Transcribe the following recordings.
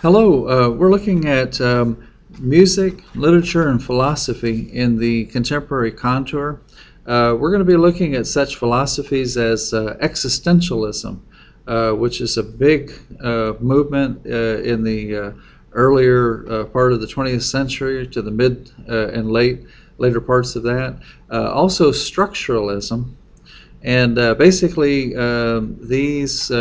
Hello, we're looking at music, literature, and philosophy in the contemporary contour. We're going to be looking at such philosophies as existentialism, which is a big movement in the earlier part of the 20th century to the mid and later parts of that. Also structuralism, and basically, these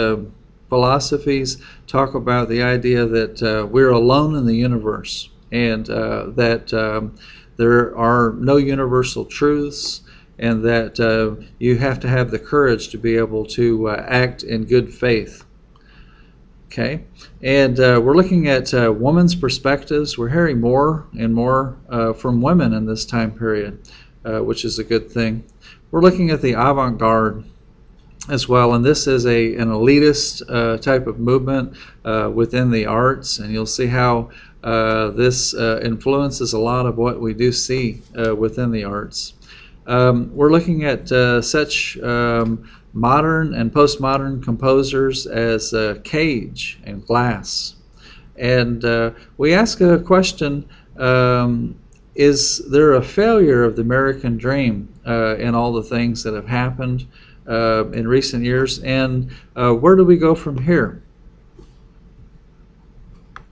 philosophies talk about the idea that we're alone in the universe and that there are no universal truths, and that you have to have the courage to be able to act in good faith. Okay, and we're looking at women's perspectives. We're hearing more and more from women in this time period, which is a good thing. We're looking at the avant-garde as well, and this is an elitist type of movement within the arts, and you'll see how this influences a lot of what we do see within the arts. We're looking at such modern and postmodern composers as Cage and Glass. And we ask a question, is there a failure of the American dream in all the things that have happened in recent years, and where do we go from here?